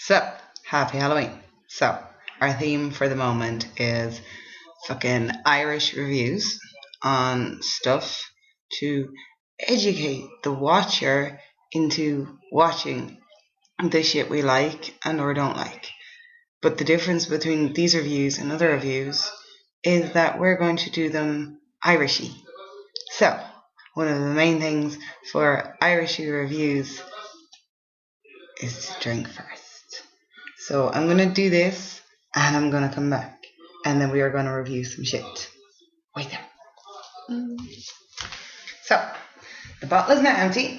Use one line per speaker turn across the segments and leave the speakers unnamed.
So, happy Halloween. So, our theme for the moment is fucking Irish reviews on stuff to educate the watcher into watching the shit we like and or don't like. But the difference between these reviews and other reviews is that we're going to do them Irishy. So, one of the main things for Irishy reviews is to drink first. So I'm going to do this and I'm going to come back and then we are going to review some shit. Wait there. So the bottle is now empty.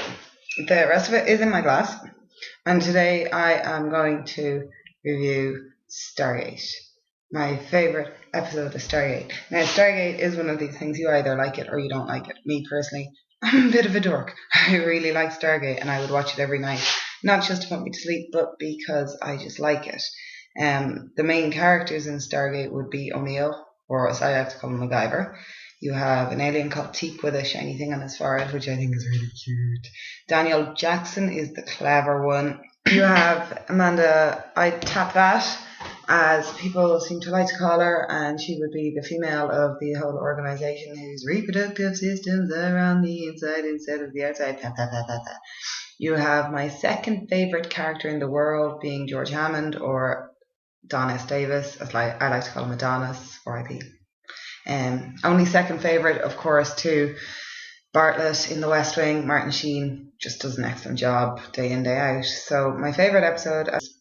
The rest of it is in my glass. And today I am going to review Stargate. My favourite episode of Stargate. Now Stargate is one of these things you either like it or you don't like it. Me personally, I'm a bit of a dork. I really like Stargate and I would watch it every night. Not just to put me to sleep, but because I just like it. The main characters in Stargate would be O'Neill, or as I like to call him, MacGyver. You have an alien called Teak with a shiny thing on his forehead, which I think is really cute. Daniel Jackson is the clever one. You have Amanda, I tap that, as people seem to like to call her, and she would be the female of the whole organisation whose reproductive systems are on the inside instead of the outside. Tap, tap, tap, tap, tap. You have my second favourite character in the world being George Hammond, or Don S. Davis, as I like to call him Adonis, R.I.P. Only second favourite, of course, to Bartlett in The West Wing. Martin Sheen just does an excellent job day in, day out. So my favourite episode is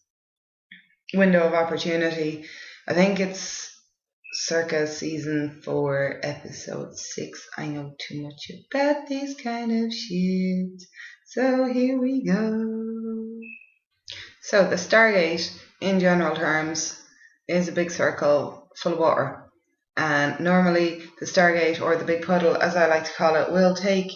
Window of Opportunity. I think it's circa season 4, episode 6. I know too much about this kind of shit. So here we go. So the Stargate, in general terms, is a big circle full of water. And normally the Stargate, or the big puddle as I like to call it, will take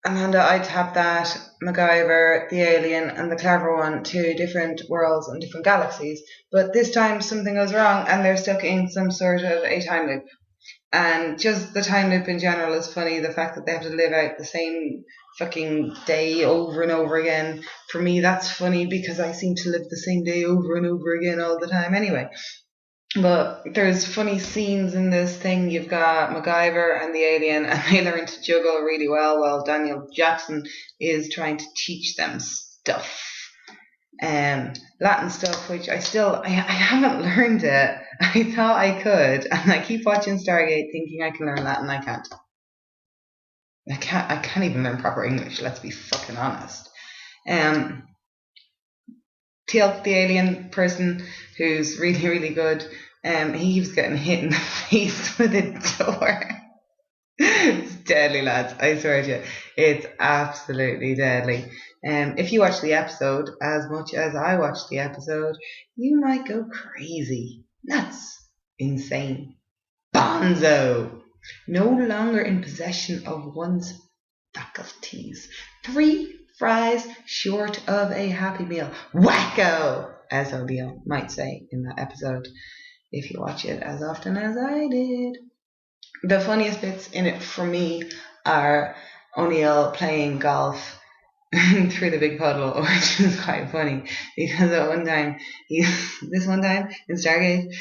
Amanda, I tap that, MacGyver, the alien, and the clever one to different worlds and different galaxies. But this time something goes wrong and they're stuck in some sort of a time loop. And just the time loop in general is funny. The fact that they have to live out the same fucking day over and over again. For me, that's funny because I seem to live the same day over and over again all the time anyway. But there's funny scenes in this thing. You've got MacGyver and the alien, and they learn to juggle really well while Daniel Jackson is trying to teach them stuff. Latin stuff, which I haven't learned it. I thought I could, and I keep watching Stargate thinking I can learn Latin. I can't. I can't even learn proper English, let's be fucking honest. Teal'c, the alien person who's really, really good, he was getting hit in the face with a door. It's deadly, lads. I swear to you. It's absolutely deadly. If you watch the episode as much as I watched the episode, you might go crazy. Nuts. Insane. Bonzo. No longer in possession of one's faculties. 3 fries short of a happy meal. Wacko, as O'Neill might say in that episode, if you watch it as often as I did. The funniest bits in it for me are O'Neill playing golf through the big puddle, which is quite funny because at one time, this one time in Stargate,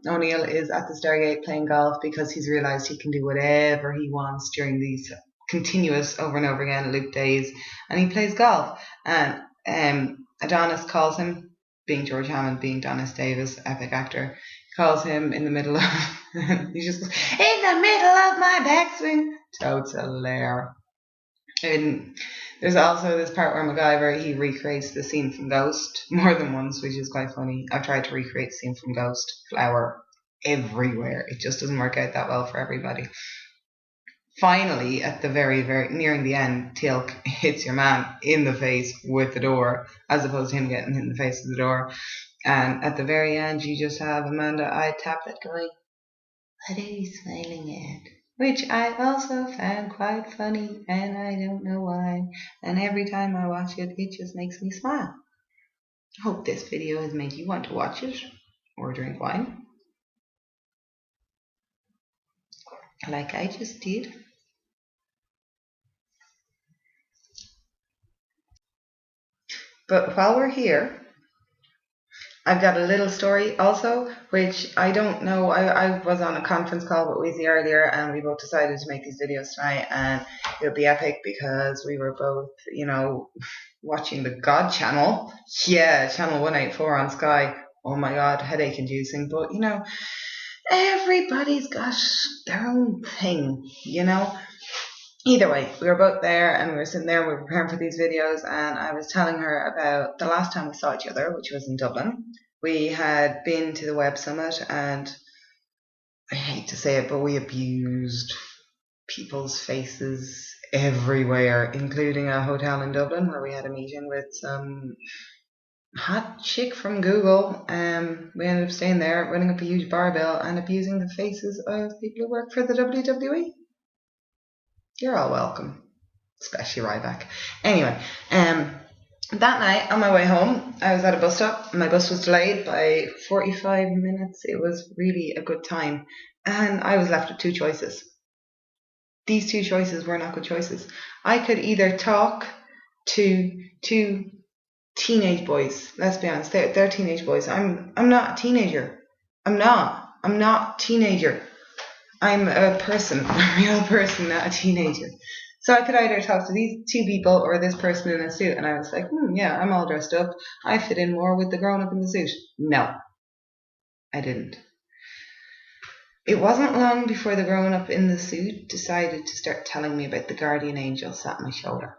O'Neill is at the Stargate playing golf because he's realised he can do whatever he wants during these continuous over and over again loop days, and he plays golf, and Adonis calls him, being George Hammond, being Donis Davis, epic actor, calls him in the middle of he just goes, in the middle of my backswing. So it's hilarious. And there's also this part where MacGyver, he recreates the scene from Ghost more than once, which is quite funny. I've tried to recreate the scene from Ghost, flour everywhere. It just doesn't work out that well for everybody. Finally, at the very, very nearing the end, Teal'c hits your man in the face with the door, as opposed to him getting hit in the face with the door. And at the very end, you just have Amanda, I tap that going, what are you smiling at? Which I also found quite funny, and I don't know why. And every time I watch it, it just makes me smile. I hope this video has made you want to watch it or drink wine, like I just did. But while we're here, I've got a little story also, which I don't know. I was on a conference call with Weezy earlier, and we both decided to make these videos tonight, and it'll be epic because we were both, watching the God channel. Yeah, channel 184 on Sky. Oh my God, headache inducing. But, everybody's got their own thing, Either way, we were both there and we were sitting there, we were preparing for these videos, and I was telling her about the last time we saw each other, which was in Dublin. We had been to the Web Summit, and I hate to say it, but we abused people's faces everywhere, including a hotel in Dublin where we had a meeting with some hot chick from Google. We ended up staying there, running up a huge barbell and abusing the faces of people who work for the WWE. You're all welcome, especially Ryback. Anyway, that night on my way home, I was at a bus stop. My bus was delayed by 45 minutes. It was really a good time, and I was left with two choices. These two choices were not good choices. I could either talk to two teenage boys. Let's be honest, they're teenage boys. I'm not a teenager. I'm not a teenager. I'm a person, a real person, not a teenager. So I could either talk to these two people or this person in a suit. And I was like, yeah, I'm all dressed up. I fit in more with the grown-up in the suit. No, I didn't. It wasn't long before the grown-up in the suit decided to start telling me about the guardian angel sat on my shoulder.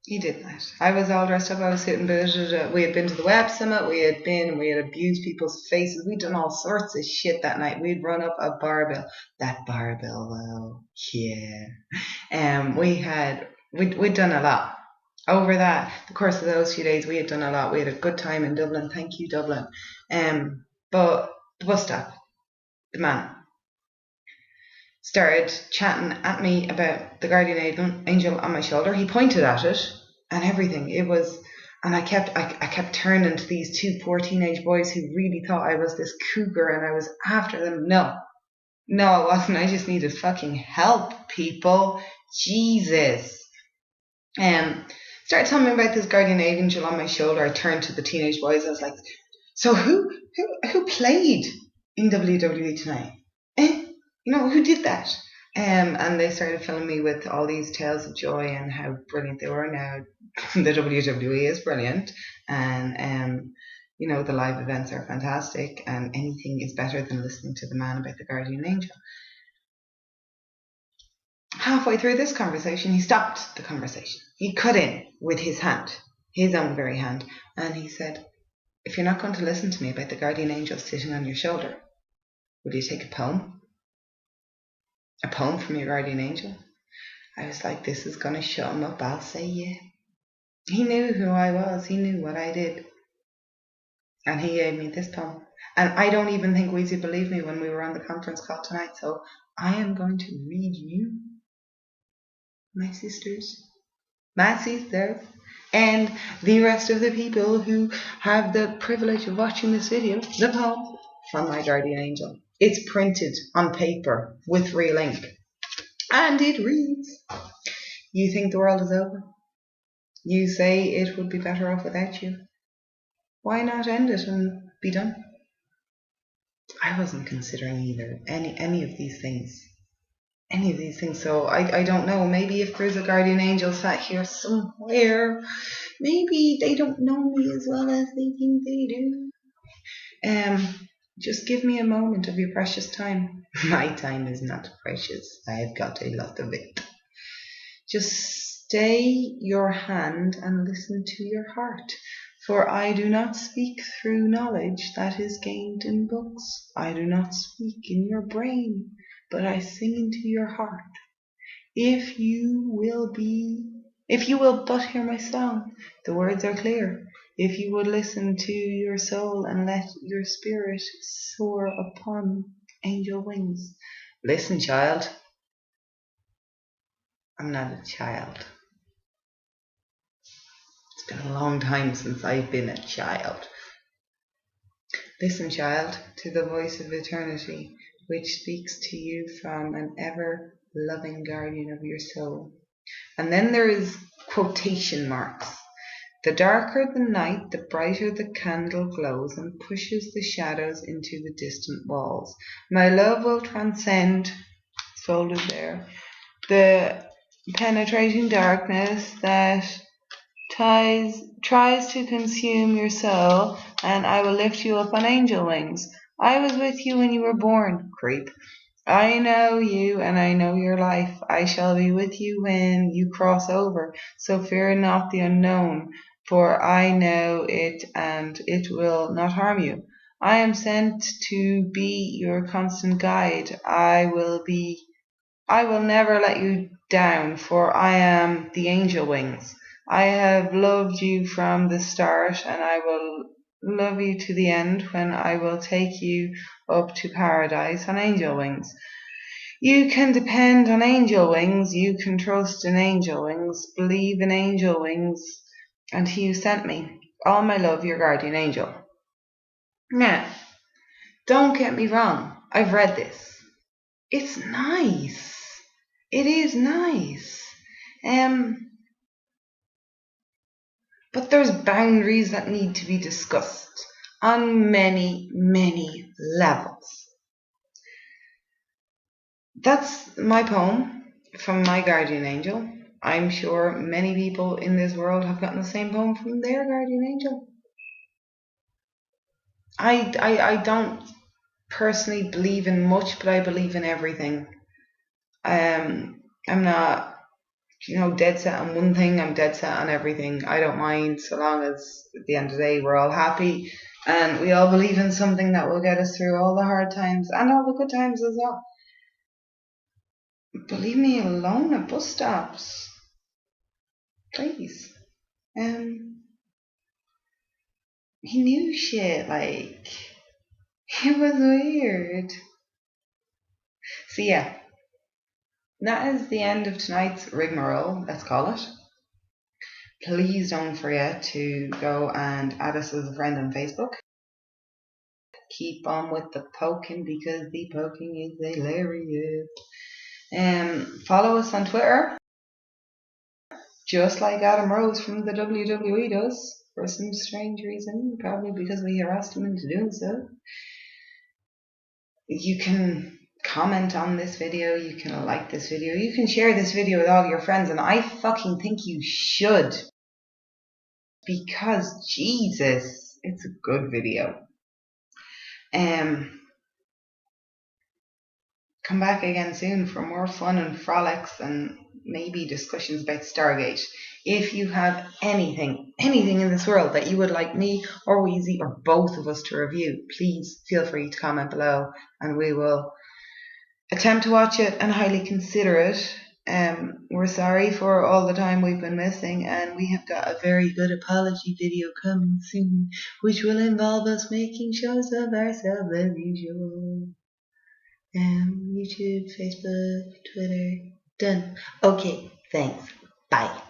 He did that. I was all dressed up, I was suited and booted. We had been to the Web Summit, we had abused people's faces, we'd done all sorts of shit that night. We'd run up a barbell. That barbell though, yeah. We'd done a lot. Over the course of those few days, we had done a lot. We had a good time in Dublin. Thank you, Dublin. But the bus stop, the man started chatting at me about the guardian angel on my shoulder. He pointed at it and everything. And I kept turning to these two poor teenage boys who really thought I was this cougar and I was after them. No, I wasn't. I just needed fucking help, people. Jesus. Started telling me about this guardian angel on my shoulder. I turned to the teenage boys. I was like, so who played in WWE tonight? Who did that? And they started filling me with all these tales of joy and how brilliant they were. Now, the WWE is brilliant, and the live events are fantastic, and anything is better than listening to the man about the guardian angel. Halfway through this conversation, he stopped the conversation. He cut in with his hand, his own very hand, and he said, if you're not going to listen to me about the guardian angel sitting on your shoulder, will you take a poem? A poem from your guardian angel? I was like, this is going to shut him up. I'll say yeah. He knew who I was. He knew what I did. And he gave me this poem. And I don't even think Weezy believed me when we were on the conference call tonight. So I am going to read you, my sisters, and the rest of the people who have the privilege of watching this video, the poem from my guardian angel. It's printed on paper with real ink. And it reads, you think the world is over? You say it would be better off without you. Why not end it and be done? I wasn't considering either any of these things. So I don't know. Maybe if there's a guardian angel sat here somewhere, maybe they don't know me as well as they think they do. Just give me a moment of your precious time. My time is not precious. I have got a lot of it. Just stay your hand and listen to your heart. For I do not speak through knowledge that is gained in books. I do not speak in your brain, but I sing into your heart. If you will but hear my song, the words are clear. If you would listen to your soul and let your spirit soar upon angel wings. Listen, child. I'm not a child. It's been a long time since I've been a child. Listen, child, to the voice of eternity, which speaks to you from an ever-loving guardian of your soul. And then there is quotation marks. The darker the night, the brighter the candle glows and pushes the shadows into the distant walls. My love will transcend, folded there, the penetrating darkness that tries to consume your soul, and I will lift you up on angel wings. I was with you when you were born, creep. I know you and I know your life. I shall be with you when you cross over. So fear not the unknown, for I know it and it will not harm you. I am sent to be your constant guide. I will never let you down, for I am the angel wings. I have loved you from the start, and I will love you to the end when I will take you up to paradise on angel wings. You can depend on angel wings, you can trust in angel wings, believe in angel wings, and he who sent me. All my love, your guardian angel. Now, don't get me wrong, I've read this. It's nice. It is nice. But there's boundaries that need to be discussed on many, many levels. That's my poem from my guardian angel. I'm sure many people in this world have gotten the same poem from their guardian angel. I don't personally believe in much, but I believe in everything. I'm not dead set on one thing. I'm dead set on everything. I don't mind, so long as at the end of the day we're all happy and we all believe in something that will get us through all the hard times and all the good times as well. But leave me alone at bus stops, please. He knew shit, like, it was weird. So yeah, that is the end of tonight's rigmarole, let's call it. Please don't forget to go and add us as a friend on Facebook. Keep on with the poking because the poking is hilarious. Follow us on Twitter, just like Adam Rose from the WWE does, for some strange reason, probably because we harassed him into doing so. You can comment on this video, you can like this video, you can share this video with all your friends, and I fucking think you should, because Jesus, it's a good video. Come back again soon for more fun and frolics and maybe discussions about Stargate. If you have anything in this world that you would like me or Wheezy or both of us to review, please feel free to comment below and we will attempt to watch it and highly consider it. We're sorry for all the time we've been missing, and we have got a very good apology video coming soon, which will involve us making shows of ourselves as usual. YouTube, Facebook, Twitter, done. Okay, thanks. Bye.